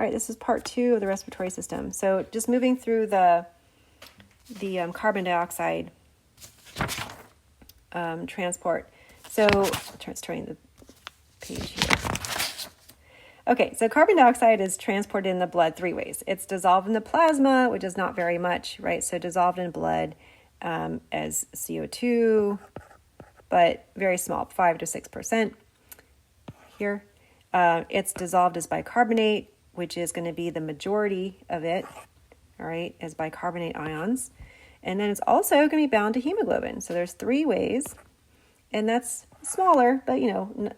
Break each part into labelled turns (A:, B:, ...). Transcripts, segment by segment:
A: All right, this is part 2 of the respiratory system. So just moving through the carbon dioxide transport. So turning the page here. Okay, so carbon dioxide is transported in the blood 3 ways. It's dissolved in the plasma, which is not very much, right? So dissolved in blood as CO2, but very small, 5 to 6% here. It's dissolved as bicarbonate, which is going to be the majority of it, all right, as bicarbonate ions. And then it's also going to be bound to hemoglobin. So there's 3 ways, and that's smaller, but,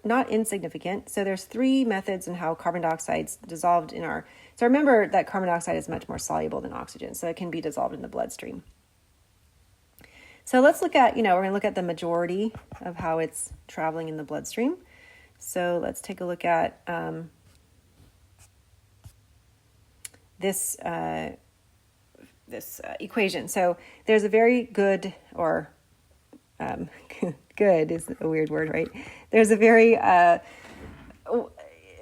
A: not insignificant. So there's 3 methods in how carbon dioxide's dissolved in our... So remember that carbon dioxide is much more soluble than oxygen, so it can be dissolved in the bloodstream. So let's look at, we're going to look at the majority of how it's traveling in the bloodstream. So let's take a look at this equation. So there's a very good, or good is a weird word, right? There's a very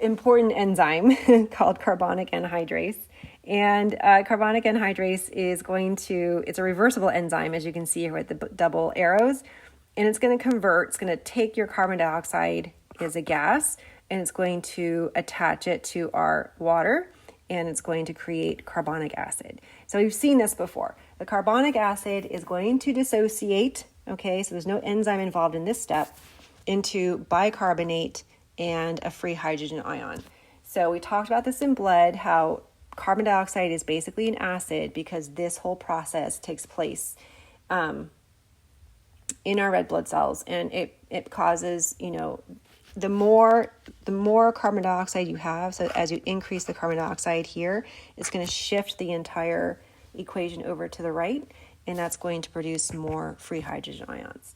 A: important enzyme called carbonic anhydrase. And carbonic anhydrase it's a reversible enzyme, as you can see here with the double arrows. And it's going to take your carbon dioxide as a gas, and it's going to attach it to our water, and it's going to create carbonic acid. So we've seen this before. The carbonic acid is going to dissociate, okay, so there's no enzyme involved in this step, into bicarbonate and a free hydrogen ion. So we talked about this in blood, how carbon dioxide is basically an acid because this whole process takes place in our red blood cells, and it causes, the more carbon dioxide you have, so as you increase the carbon dioxide here, it's going to shift the entire equation over to the right, and that's going to produce more free hydrogen ions.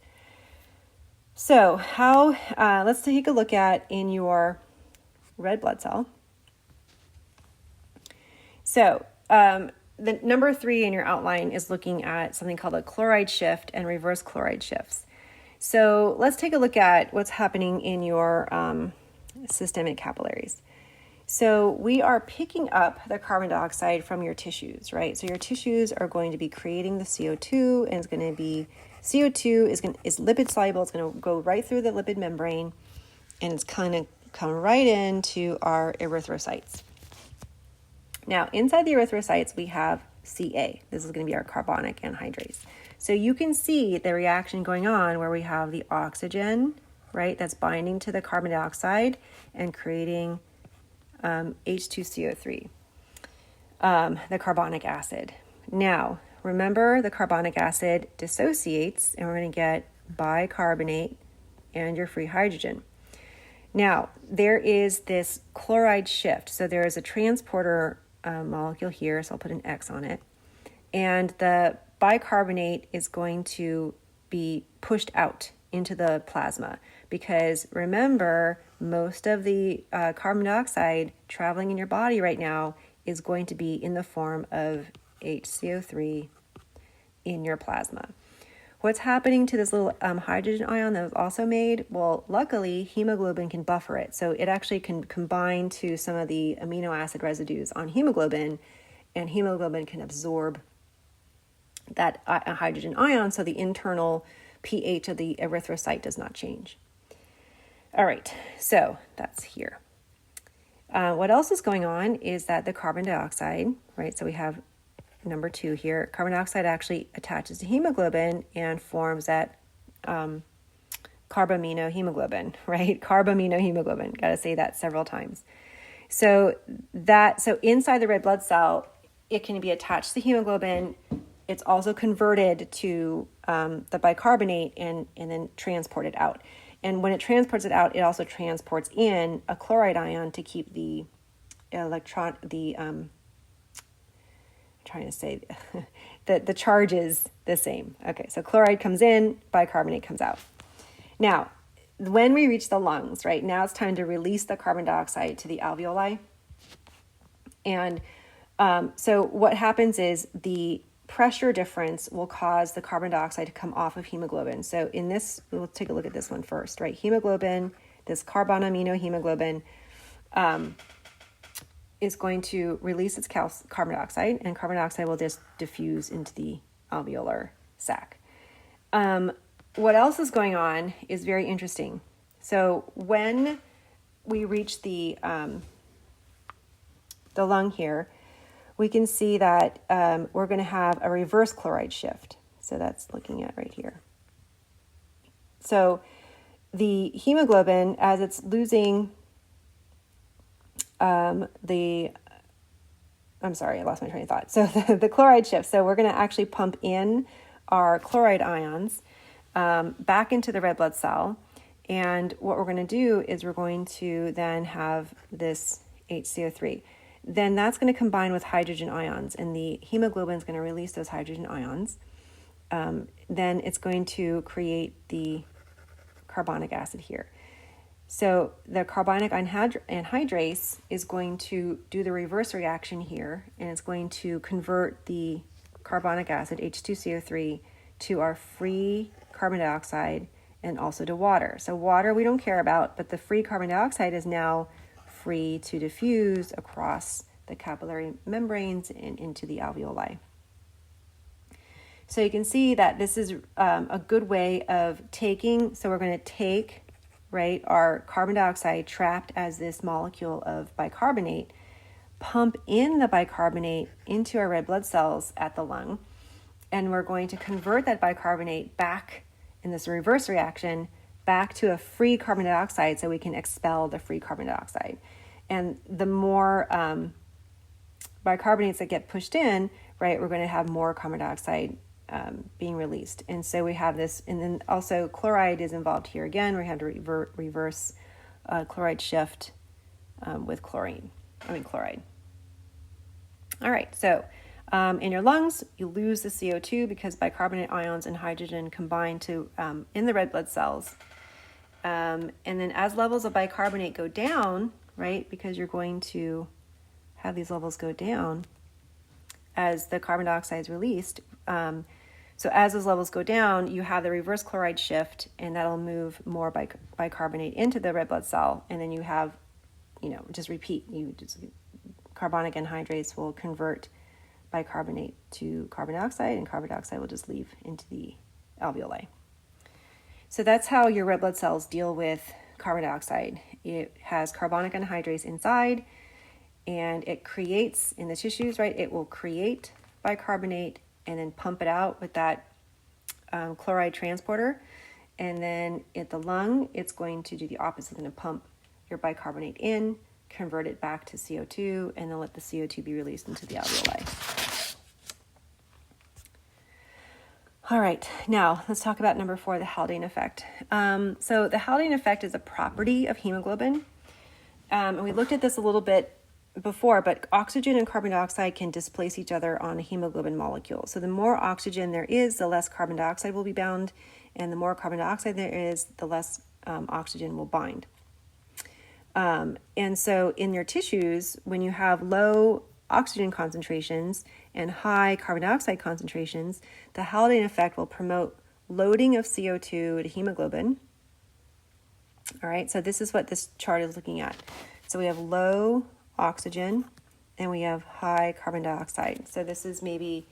A: So let's take a look at in your red blood cell. So the number 3 in your outline is looking at something called a chloride shift and reverse chloride shifts. So let's take a look at what's happening in your systemic capillaries. So we are picking up the carbon dioxide from your tissues, right? So your tissues are going to be creating the CO2, and it's going to be CO2 is lipid soluble. It's going to go right through the lipid membrane, and it's going to come right into our erythrocytes. Now, inside the erythrocytes, we have Ca. This is going to be our carbonic anhydrase. So you can see the reaction going on where we have the oxygen, right, that's binding to the carbon dioxide and creating H2CO3, the carbonic acid. Now, remember the carbonic acid dissociates, and we're going to get bicarbonate and your free hydrogen. Now, there is this chloride shift. So there is a transporter molecule here, so I'll put an X on it. And the bicarbonate is going to be pushed out into the plasma because remember, most of the carbon dioxide traveling in your body right now is going to be in the form of HCO3 in your plasma. What's happening to this little hydrogen ion that was also made? Well, luckily, hemoglobin can buffer it. So it actually can combine to some of the amino acid residues on hemoglobin, and hemoglobin can absorb that hydrogen ion, so the internal pH of the erythrocyte does not change. All right, so that's here. What else is going on is that the carbon dioxide, right, so we have number 2 here, carbon dioxide actually attaches to hemoglobin and forms that carbaminohemoglobin, right? Carbaminohemoglobin, got to say that several times. So inside the red blood cell, it can be attached to hemoglobin. It's also converted to the bicarbonate and then transported out. And when it transports it out, it also transports in a chloride ion to keep the the charges the same. Okay, so chloride comes in, bicarbonate comes out. Now, when we reach the lungs, right, now it's time to release the carbon dioxide to the alveoli. And so what happens is the pressure difference will cause the carbon dioxide to come off of hemoglobin. So in this, we'll take a look at this one first, right? Hemoglobin, this carbaminohemoglobin, is going to release its carbon dioxide, and carbon dioxide will just diffuse into the alveolar sac. What else is going on is very interesting. So when we reach the lung here, we can see that we're going to have a reverse chloride shift. So that's looking at right here. So the hemoglobin, as it's losing I'm sorry, I lost my train of thought. So the chloride shift. So we're going to actually pump in our chloride ions back into the red blood cell. And what we're going to do is we're going to then have this HCO3. Then that's going to combine with hydrogen ions, and the hemoglobin is going to release those hydrogen ions. Then it's going to create the carbonic acid here. So the carbonic anhydrase is going to do the reverse reaction here, and it's going to convert the carbonic acid, H2CO3, to our free carbon dioxide and also to water. So water we don't care about, but the free carbon dioxide is now free to diffuse across the capillary membranes and into the alveoli. So you can see that this is a good way of taking, so we're going to take, right, our carbon dioxide trapped as this molecule of bicarbonate, pump in the bicarbonate into our red blood cells at the lung, and we're going to convert that bicarbonate back in this reverse reaction back to a free carbon dioxide so we can expel the free carbon dioxide. And the more bicarbonates that get pushed in, right, we're going to have more carbon dioxide being released. And so we have this, and then also chloride is involved here again. We have to reverse chloride shift with chloride. All right, so in your lungs, you lose the CO2 because bicarbonate ions and hydrogen combine to in the red blood cells. And then as levels of bicarbonate go down, right, because you're going to have these levels go down as the carbon dioxide is released. So as those levels go down, you have the reverse chloride shift, and that'll move more bicarbonate into the red blood cell. And then you have, just repeat. Carbonic anhydrase will convert bicarbonate to carbon dioxide, and carbon dioxide will just leave into the alveoli. So that's how your red blood cells deal with carbon dioxide. It has carbonic anhydrase inside, and it creates in the tissues, right? It will create bicarbonate and then pump it out with that chloride transporter. And then at the lung, it's going to do the opposite. It's going to pump your bicarbonate in, convert it back to CO2, and then let the CO2 be released into the alveoli. All right, now let's talk about number 4, the Haldane effect. So the Haldane effect is a property of hemoglobin. And we looked at this a little bit before, but oxygen and carbon dioxide can displace each other on a hemoglobin molecule. So the more oxygen there is, the less carbon dioxide will be bound, and the more carbon dioxide there is, the less oxygen will bind. And so in your tissues, when you have low oxygen concentrations and high carbon dioxide concentrations, the Haldane effect will promote loading of CO2 to hemoglobin. All right, so this is what this chart is looking at. So we have low oxygen and we have high carbon dioxide. So this is maybe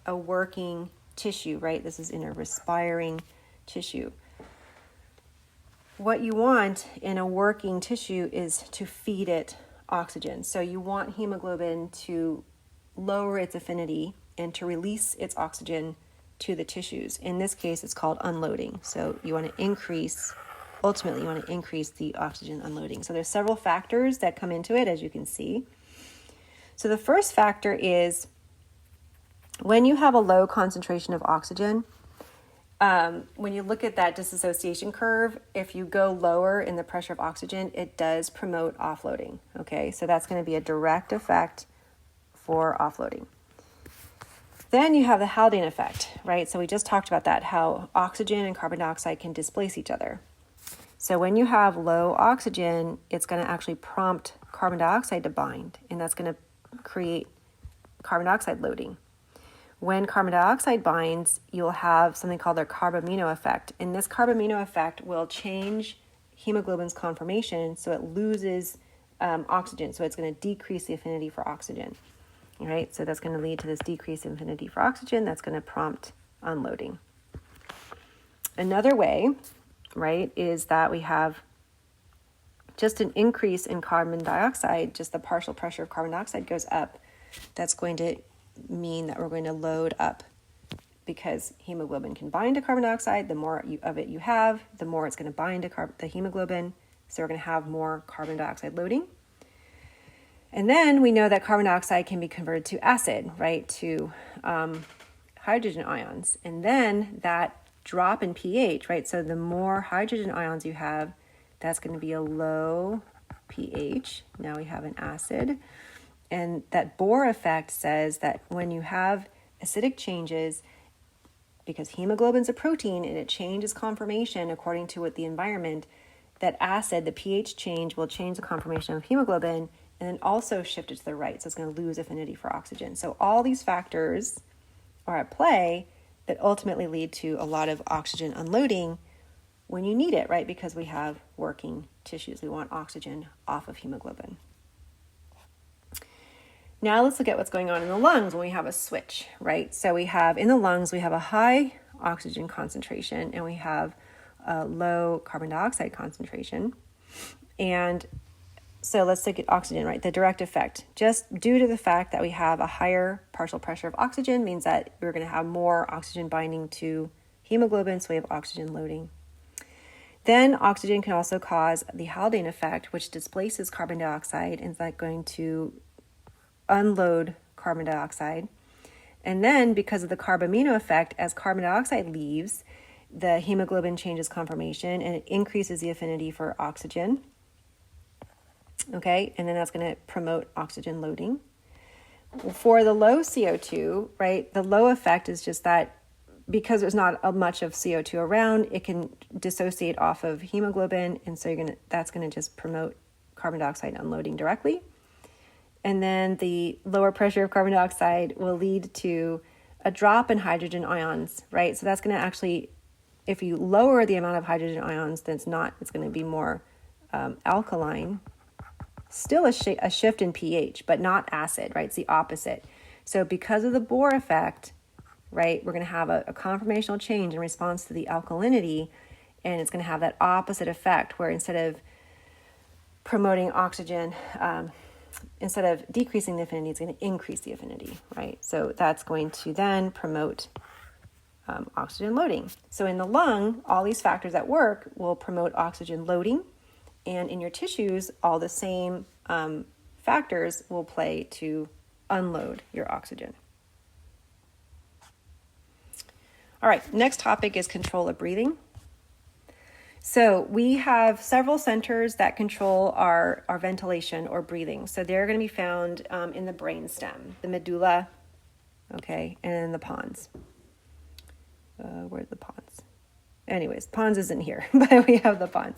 A: a working tissue, right? This is in a respiring tissue. What you want in a working tissue is to feed it oxygen. So you want hemoglobin to lower its affinity and to release its oxygen to the tissues. In this case, it's called unloading. So you want to ultimately you want to increase the oxygen unloading. So there's several factors that come into it, as you can see. So the first factor is when you have a low concentration of oxygen, when you look at that dissociation curve, if you go lower in the pressure of oxygen, it does promote offloading. Okay, so that's going to be a direct effect for offloading. Then you have the Haldane effect, right? So we just talked about that, how oxygen and carbon dioxide can displace each other. So when you have low oxygen, it's going to actually prompt carbon dioxide to bind, and that's going to create carbon dioxide loading. When carbon dioxide binds, you'll have something called the carbamino effect. And this carbamino effect will change hemoglobin's conformation, so it loses oxygen. So it's going to decrease the affinity for oxygen. All right, so that's going to lead to this decreased affinity for oxygen. That's going to prompt unloading. Another way, right, is that we have just an increase in carbon dioxide, just the partial pressure of carbon dioxide goes up. That's going to mean that we're going to load up, because hemoglobin can bind to carbon dioxide. The more of it you have, the more it's going to bind to the hemoglobin. So we're going to have more carbon dioxide loading. And then we know that carbon dioxide can be converted to acid, right, to hydrogen ions. And then that drop in pH, right, so the more hydrogen ions you have, that's going to be a low pH. Now we have an acid. And that Bohr effect says that when you have acidic changes, because hemoglobin's a protein and it changes conformation according to what the environment, that acid, the pH change, will change the conformation of hemoglobin and then also shift it to the right. So it's going to lose affinity for oxygen. So all these factors are at play that ultimately lead to a lot of oxygen unloading when you need it, right? Because we have working tissues. We want oxygen off of hemoglobin. Now let's look at what's going on in the lungs when we have a switch, right? So we have in the lungs, we have a high oxygen concentration and we have a low carbon dioxide concentration. And so let's look at oxygen, right? The direct effect, just due to the fact that we have a higher partial pressure of oxygen means that we're going to have more oxygen binding to hemoglobin, so we have oxygen loading. Then oxygen can also cause the Haldane effect, which displaces carbon dioxide and is like going to unload carbon dioxide. And then because of the carbamino effect, as carbon dioxide leaves, the hemoglobin changes conformation and it increases the affinity for oxygen. Okay, and then that's going to promote oxygen loading. For the low CO2, right, the low effect is just that because there's not much of CO2 around, it can dissociate off of hemoglobin, and so that's going to just promote carbon dioxide unloading directly. And then the lower pressure of carbon dioxide will lead to a drop in hydrogen ions, right? So that's going to actually, if you lower the amount of hydrogen ions, then it's going to be more alkaline. Still a shift in pH, but not acid, right? It's the opposite. So because of the Bohr effect, right, we're going to have a conformational change in response to the alkalinity, and it's going to have that opposite effect where instead of promoting oxygen, instead of decreasing the affinity, it's going to increase the affinity, right? So that's going to then promote oxygen loading. So in the lung, all these factors at work will promote oxygen loading. And in your tissues, all the same factors will play to unload your oxygen. All right, next topic is control of breathing. So we have several centers that control our ventilation or breathing. So they're going to be found in the brainstem, the medulla, okay, and the pons. Where's the pons? Anyways, pons isn't here, but we have the pons.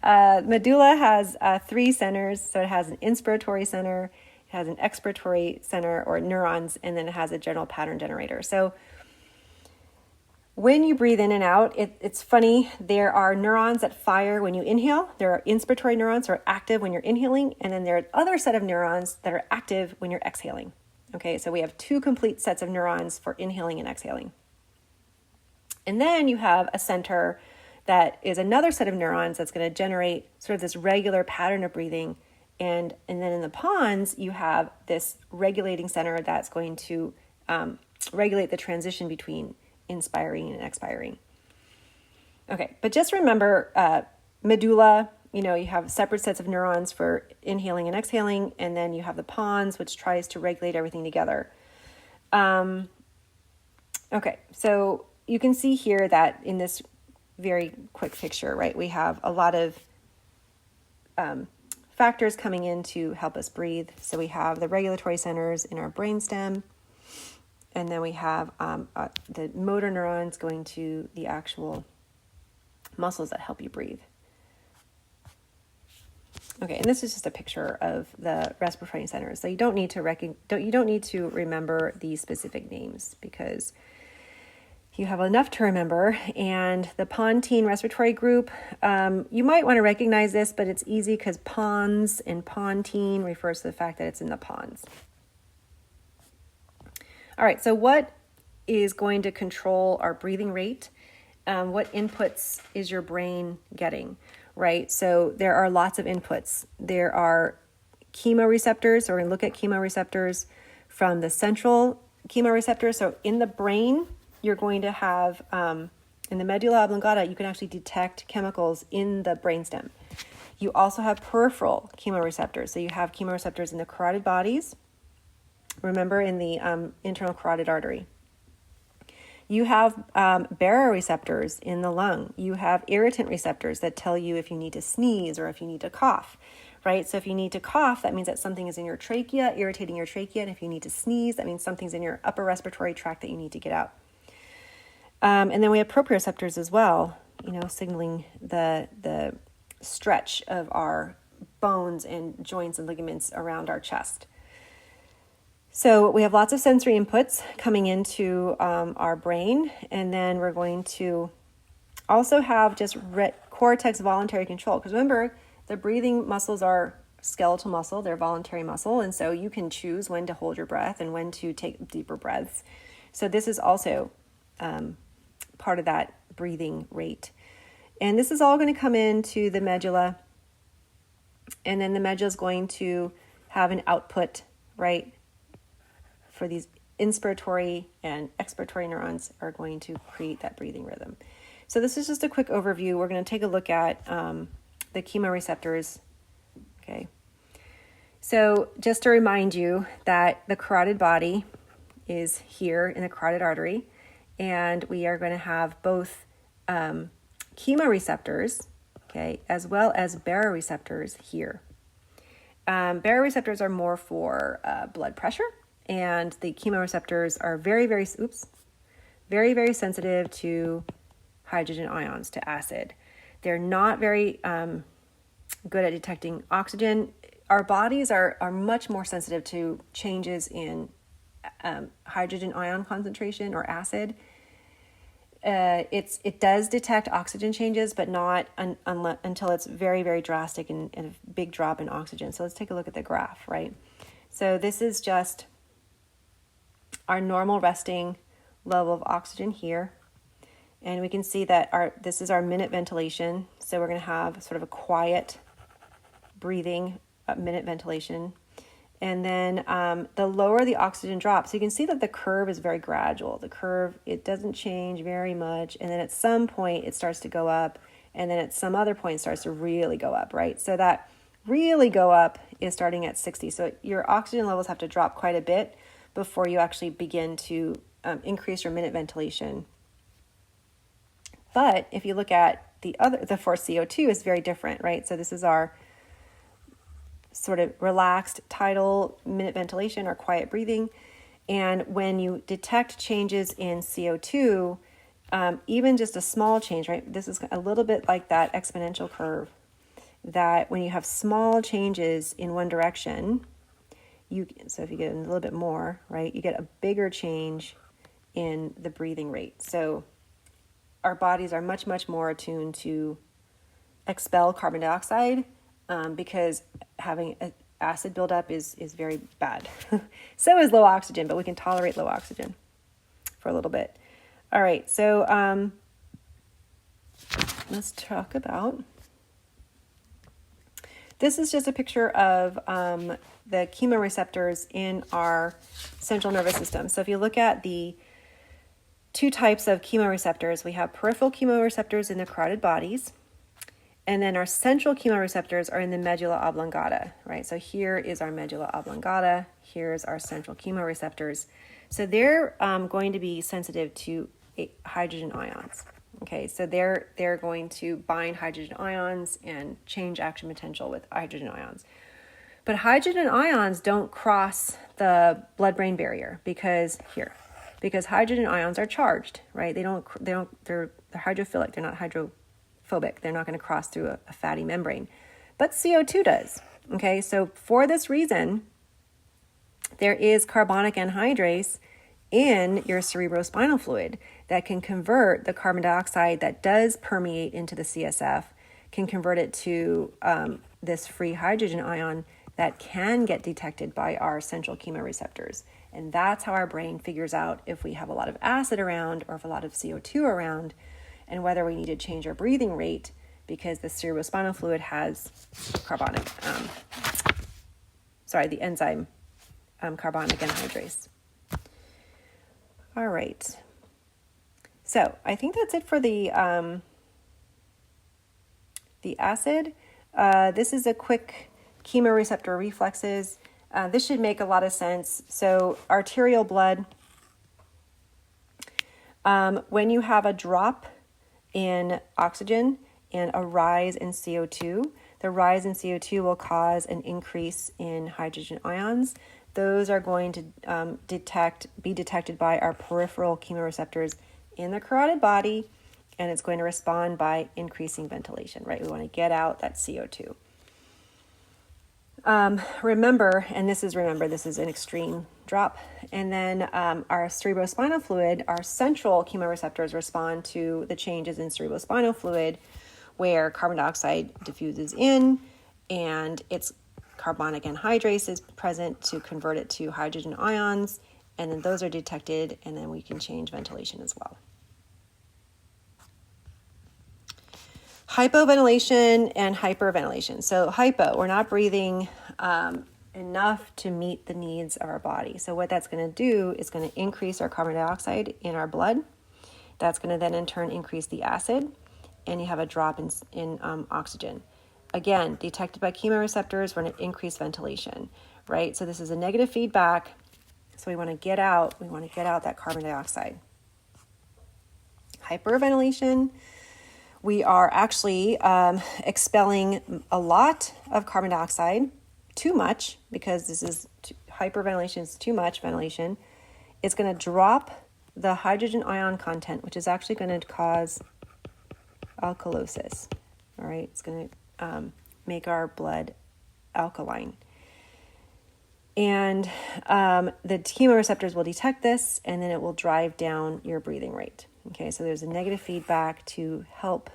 A: Medulla has 3 centers. So it has an inspiratory center, it has an expiratory center or neurons, and then it has a general pattern generator. So when you breathe in and out, it's funny. There are neurons that fire when you inhale. There are inspiratory neurons that are active when you're inhaling. And then there are other set of neurons that are active when you're exhaling. Okay, so we have 2 complete sets of neurons for inhaling and exhaling. And then you have a center that is another set of neurons that's going to generate sort of this regular pattern of breathing. And then in the pons, you have this regulating center that's going to regulate the transition between inspiring and expiring. Okay, but just remember medulla, you have separate sets of neurons for inhaling and exhaling, and then you have the pons, which tries to regulate everything together. Okay, so you can see here that in this very quick picture, right, we have a lot of factors coming in to help us breathe. So we have the regulatory centers in our brainstem, and then we have the motor neurons going to the actual muscles that help you breathe. Okay, and this is just a picture of the respiratory centers. So you don't need to remember these specific names because you have enough to remember. And the Pontine respiratory group, you might want to recognize this, but it's easy because pons and Pontine refers to the fact that it's in the ponds. All right, so what is going to control our breathing rate? What inputs is your brain getting, right? So there are lots of inputs. There are chemoreceptors, so we're going to look at chemoreceptors from the central chemoreceptors. So in the brain, you're going to have, in the medulla oblongata, you can actually detect chemicals in the brainstem. You also have peripheral chemoreceptors. So you have chemoreceptors in the carotid bodies, remember, in the internal carotid artery. You have baroreceptors in the lung. You have irritant receptors that tell you if you need to sneeze or if you need to cough, right? So if you need to cough, that means that something is in your trachea, irritating your trachea. And if you need to sneeze, that means something's in your upper respiratory tract that you need to get out. And then we have proprioceptors as well, signaling the stretch of our bones and joints and ligaments around our chest. So we have lots of sensory inputs coming into our brain, and then we're going to also have just cortex voluntary control. Because remember, the breathing muscles are skeletal muscle, they're voluntary muscle, and so you can choose when to hold your breath and when to take deeper breaths. So this is also part of that breathing rate. And this is all going to come into the medulla, and then the medulla is going to have an output, right? For these inspiratory and expiratory neurons are going to create that breathing rhythm. So this is just a quick overview. We're going to take a look at the chemoreceptors. Okay. So just to remind you that the carotid body is here in the carotid artery, and we are going to have both chemoreceptors, okay, as well as baroreceptors here. Baroreceptors are more for blood pressure, and the chemoreceptors are very, very sensitive to hydrogen ions, to acid. They're not very good at detecting oxygen. Our bodies are much more sensitive to changes in hydrogen ion concentration or acid. It does detect oxygen changes, but not until it's very, very drastic and a big drop in oxygen. So let's take a look at the graph, right? So this is just our normal resting level of oxygen here. And we can see that this is our minute ventilation. So we're going to have sort of a quiet breathing minute ventilation. And then the lower the oxygen drops, so you can see that the curve is very gradual. The curve, it doesn't change very much. And then at some point it starts to go up. And then at some other point it starts to really go up, right? So that really go up is starting at 60. So your oxygen levels have to drop quite a bit before you actually begin to increase your minute ventilation. But if you look at the for CO2 is very different, right? So this is our sort of relaxed tidal minute ventilation or quiet breathing. And when you detect changes in CO2, even just a small change, right? This is a little bit like that exponential curve, that when you have small changes in one direction, so if you get a little bit more, right, you get a bigger change in the breathing rate. So our bodies are much, much more attuned to expel carbon dioxide because having an acid buildup is very bad. So is low oxygen, but we can tolerate low oxygen for a little bit. All right, so let's talk about, this is just a picture of the chemoreceptors in our central nervous system. So if you look at the two types of chemoreceptors, we have peripheral chemoreceptors in the carotid bodies, and then our central chemoreceptors are in the medulla oblongata, right? So here is our medulla oblongata, here's our central chemoreceptors. So they're going to be sensitive to hydrogen ions. Okay, so they're going to bind hydrogen ions and change action potential with hydrogen ions. But hydrogen ions don't cross the blood-brain barrier because hydrogen ions are charged, right? They're hydrophilic, they're not hydrophobic. They're not going to cross through a fatty membrane. But CO2 does. Okay, so for this reason, there is carbonic anhydrase in your cerebrospinal fluid. that can convert the carbon dioxide that does permeate into the CSF, can convert it to this free hydrogen ion that can get detected by our central chemoreceptors. And that's how our brain figures out if we have a lot of acid around or if a lot of CO2 around, and whether we need to change our breathing rate because the cerebrospinal fluid has the enzyme carbonic anhydrase. All right. So I think that's it for the acid. This is a quick chemoreceptor reflexes. This should make a lot of sense. So arterial blood, when you have a drop in oxygen and a rise in CO2, the rise in CO2 will cause an increase in hydrogen ions. Those are going to be detected by our peripheral chemoreceptors in the carotid body, and it's going to respond by increasing ventilation, right? We want to get out that CO2. Remember, this is an extreme drop. And then our cerebrospinal fluid, our central chemoreceptors respond to the changes in cerebrospinal fluid where carbon dioxide diffuses in and its carbonic anhydrase is present to convert it to hydrogen ions. And then those are detected, and then we can change ventilation as well. Hypoventilation and hyperventilation. So hypo, we're not breathing enough to meet the needs of our body. So what that's going to do is going to increase our carbon dioxide in our blood. That's going to then in turn increase the acid, and you have a drop in oxygen. Again, detected by chemoreceptors, we're going to increase ventilation, right? So this is a negative feedback. So we want to get out that carbon dioxide. Hyperventilation, we are actually expelling a lot of carbon dioxide, too much, because hyperventilation is too much ventilation. It's going to drop the hydrogen ion content, which is actually going to cause alkalosis. All right, it's going to make our blood alkaline. And the chemoreceptors will detect this, and then it will drive down your breathing rate. Okay, so there's a negative feedback to help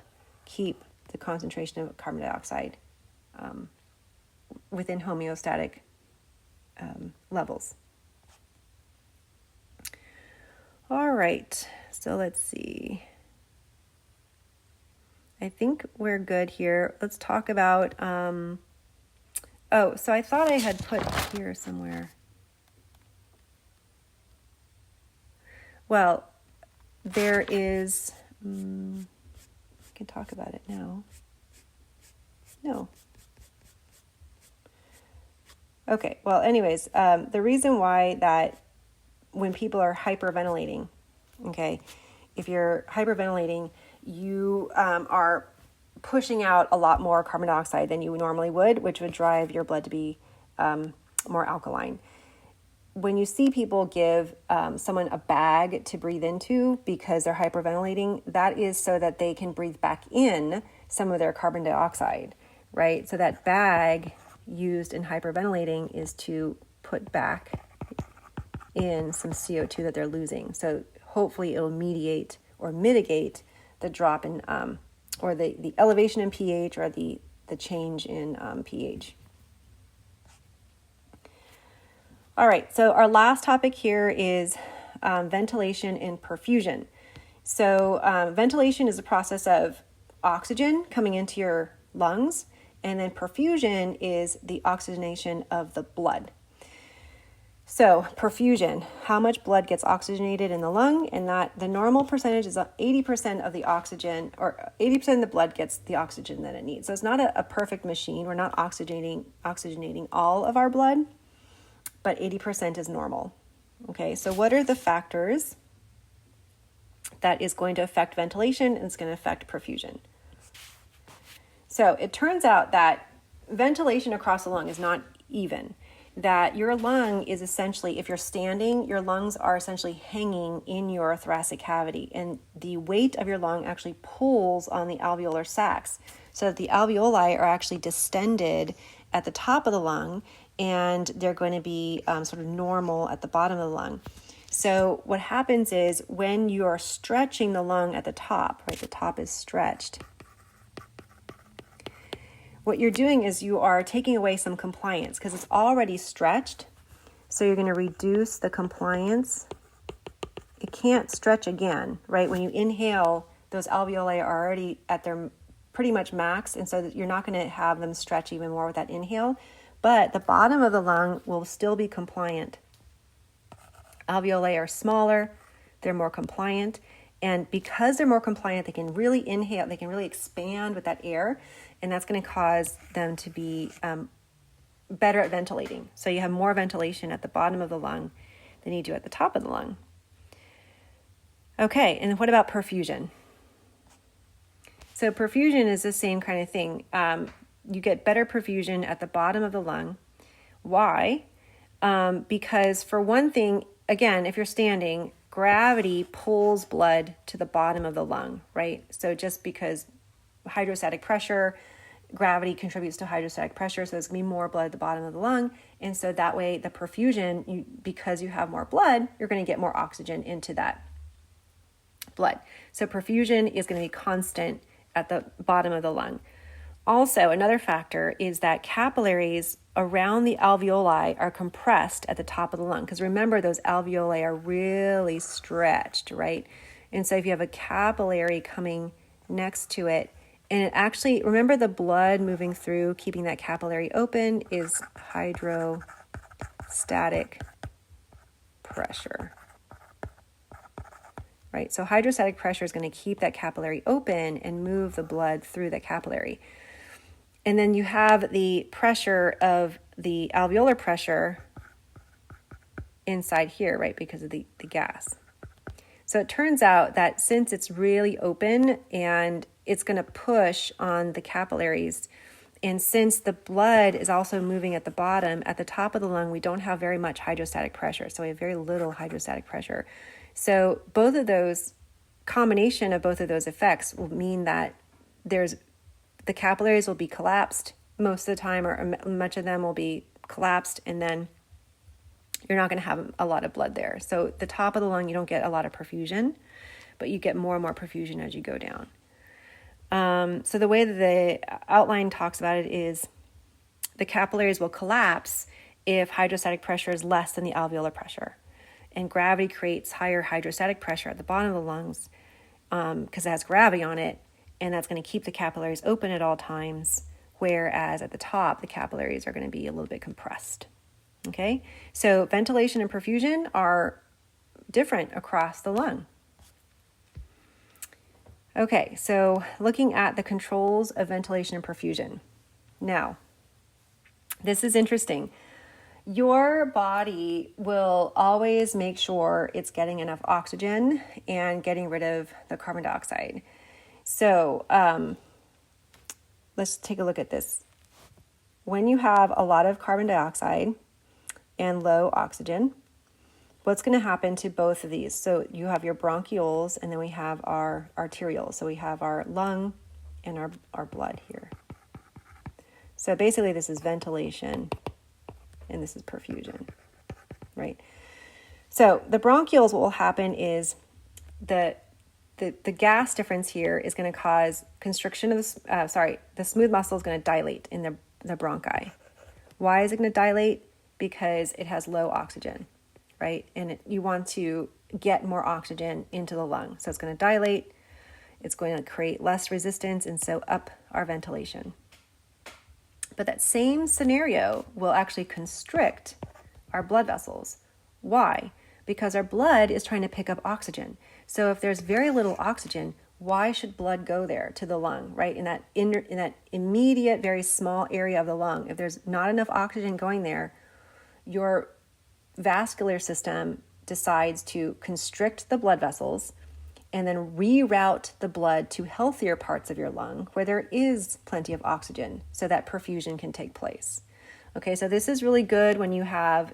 A: keep the concentration of carbon dioxide within homeostatic levels. All right, so let's see. I think we're good here. Let's talk about, so I thought I had put here somewhere. Well, there is, I can talk about it now. No. Okay, well, anyways, the reason why that when people are hyperventilating, okay, if you're hyperventilating, you are pushing out a lot more carbon dioxide than you normally would, which would drive your blood to be more alkaline. When you see people give someone a bag to breathe into because they're hyperventilating, that is so that they can breathe back in some of their carbon dioxide, right? So that bag used in hyperventilating is to put back in some CO2 that they're losing. So hopefully it'll mediate or mitigate the drop in or the elevation in pH or the change in pH. All right, so our last topic here is ventilation and perfusion. So ventilation is a process of oxygen coming into your lungs, and then perfusion is the oxygenation of the blood. So perfusion, how much blood gets oxygenated in the lung, and that the normal percentage is 80% of the oxygen, or 80% of the blood gets the oxygen that it needs. So it's not a perfect machine. We're not oxygenating all of our blood, but 80% is normal. Okay, so what are the factors that is going to affect ventilation and it's going to affect perfusion? So it turns out that ventilation across the lung is not even. That your lung is essentially, if you're standing, your lungs are essentially hanging in your thoracic cavity, and the weight of your lung actually pulls on the alveolar sacs, so that the alveoli are actually distended at the top of the lung, and they're going to be sort of normal at the bottom of the lung. So what happens is when you are stretching the lung at the top, right, the top is stretched, what you're doing is you are taking away some compliance because it's already stretched. So you're going to reduce the compliance. It can't stretch again, right? When you inhale, those alveoli are already at their pretty much max, and so you're not going to have them stretch even more with that inhale. But the bottom of the lung will still be compliant. Alveoli are smaller, they're more compliant, and because they're more compliant, they can really inhale, they can really expand with that air, and that's going to cause them to be better at ventilating. So you have more ventilation at the bottom of the lung than you do at the top of the lung. Okay, and what about perfusion? So perfusion is the same kind of thing. You get better perfusion at the bottom of the lung. Why? Because for one thing, again, if you're standing, gravity pulls blood to the bottom of the lung, right? So just because hydrostatic pressure, gravity contributes to hydrostatic pressure, so there's going to be more blood at the bottom of the lung. And so that way, the perfusion, because you have more blood, you're going to get more oxygen into that blood. So perfusion is going to be constant at the bottom of the lung. Also, another factor is that capillaries around the alveoli are compressed at the top of the lung. Because remember, those alveoli are really stretched, right? And so if you have a capillary coming next to it, and it actually, remember the blood moving through, keeping that capillary open is hydrostatic pressure. Right, so hydrostatic pressure is going to keep that capillary open and move the blood through the capillary. And then you have the pressure of the alveolar pressure inside here, right, because of the gas. So it turns out that since it's really open and it's going to push on the capillaries, and since the blood is also moving at the bottom, at the top of the lung, we don't have very much hydrostatic pressure. So we have very little hydrostatic pressure. So both of those, combination of both of those effects will mean that the capillaries will be collapsed most of the time, or much of them will be collapsed, and then you're not going to have a lot of blood there. So the top of the lung, you don't get a lot of perfusion, but you get more and more perfusion as you go down. So the way that the outline talks about it is the capillaries will collapse if hydrostatic pressure is less than the alveolar pressure. And gravity creates higher hydrostatic pressure at the bottom of the lungs because it has gravity on it, and that's going to keep the capillaries open at all times, whereas at the top, the capillaries are going to be a little bit compressed. Okay, so ventilation and perfusion are different across the lung. Okay, so looking at the controls of ventilation and perfusion. Now, this is interesting. Your body will always make sure it's getting enough oxygen and getting rid of the carbon dioxide. So let's take a look at this. When you have a lot of carbon dioxide and low oxygen, what's going to happen to both of these? So you have your bronchioles, and then we have our arterioles. So we have our lung and our blood here. So basically this is ventilation and this is perfusion, right? So the bronchioles, what will happen is the gas difference here is going to cause constriction of the smooth muscle is going to dilate in the bronchi. Why is it going to dilate? Because it has low oxygen, right? And you want to get more oxygen into the lung. So it's going to dilate, it's going to create less resistance, and so up our ventilation. But that same scenario will actually constrict our blood vessels. Why? Because our blood is trying to pick up oxygen. So if there's very little oxygen, why should blood go there to the lung, right? In that immediate, very small area of the lung, if there's not enough oxygen going there, your vascular system decides to constrict the blood vessels and then reroute the blood to healthier parts of your lung where there is plenty of oxygen so that perfusion can take place. Okay, so this is really good when you have,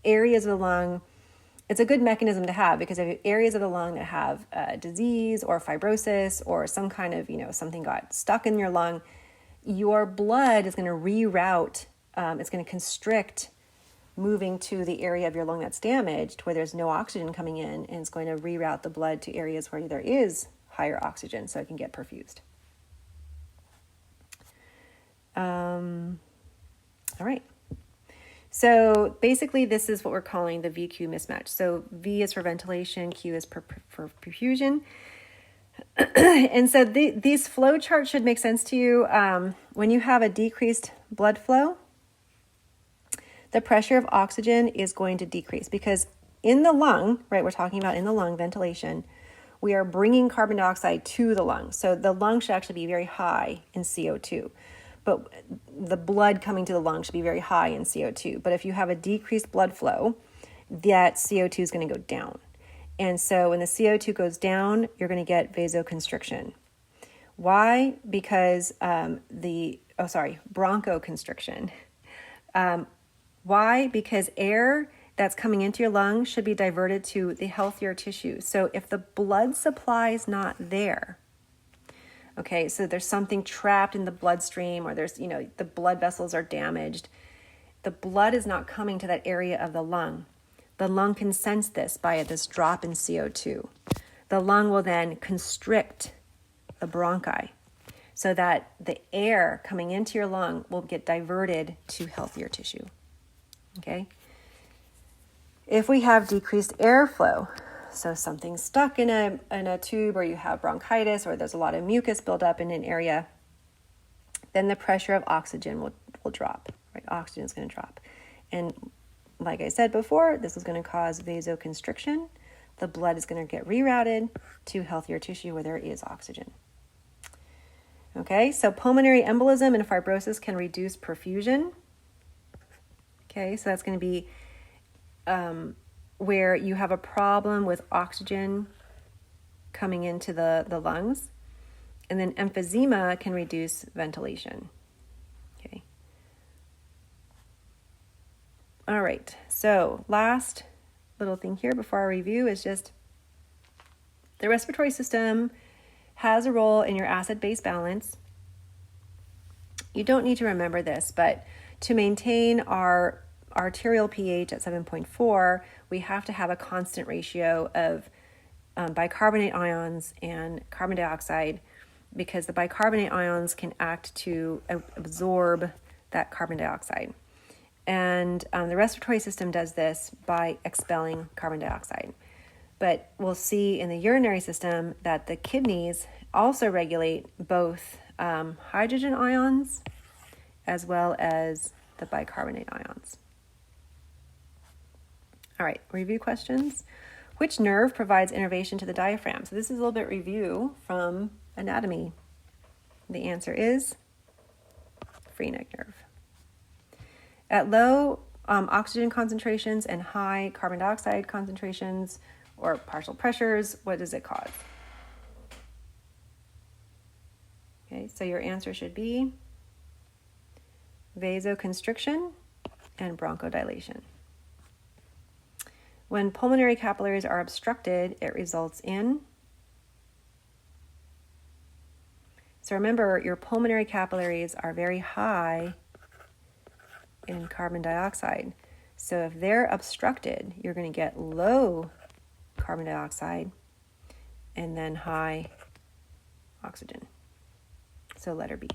A: areas of the lung. It's a good mechanism to have because if you have areas of the lung that have disease or fibrosis or some kind of, something got stuck in your lung, your blood is going to reroute, it's going to constrict moving to the area of your lung that's damaged where there's no oxygen coming in, and it's going to reroute the blood to areas where there is higher oxygen so it can get perfused. All right. So basically this is what we're calling the VQ mismatch. So V is for ventilation, Q is for perfusion. And so these flow charts should make sense to you. When you have a decreased blood flow, the pressure of oxygen is going to decrease because in the lung, right, we're talking about in the lung ventilation, we are bringing carbon dioxide to the lung. So the lung should actually be very high in CO2, but the blood coming to the lung should be very high in CO2. But if you have a decreased blood flow, that CO2 is going to go down. And so when the CO2 goes down, you're going to get vasoconstriction. Why? Because bronchoconstriction. Why? Because air that's coming into your lungs should be diverted to the healthier tissue. So if the blood supply is not there, okay, so there's something trapped in the bloodstream, or there's, the blood vessels are damaged, the blood is not coming to that area of the lung. The lung can sense this by this drop in CO2. The lung will then constrict the bronchi so that the air coming into your lung will get diverted to healthier tissue. Okay? If we have decreased airflow, so something's stuck in a tube, or you have bronchitis, or there's a lot of mucus built up in an area, then the pressure of oxygen will drop, right? Oxygen is going to drop. And like I said before, this is going to cause vasoconstriction. The blood is going to get rerouted to healthier tissue where there is oxygen. Okay, so pulmonary embolism and fibrosis can reduce perfusion. Okay, so that's going to be where you have a problem with oxygen coming into the lungs. And then emphysema can reduce ventilation. Okay. All right, so last little thing here before our review is just the respiratory system has a role in your acid-base balance. You don't need to remember this, but to maintain our arterial pH at 7.4, we have to have a constant ratio of bicarbonate ions and carbon dioxide, because the bicarbonate ions can act to absorb that carbon dioxide. And the respiratory system does this by expelling carbon dioxide. But we'll see in the urinary system that the kidneys also regulate both hydrogen ions as well as the bicarbonate ions. All right, review questions. Which nerve provides innervation to the diaphragm? So this is a little bit review from anatomy. The answer is free neck nerve. At low oxygen concentrations and high carbon dioxide concentrations or partial pressures, what does it cause? Okay, so your answer should be vasoconstriction and bronchodilation. When pulmonary capillaries are obstructed, it results in... So remember, your pulmonary capillaries are very high in carbon dioxide. So if they're obstructed, you're going to get low carbon dioxide and then high oxygen. So letter B.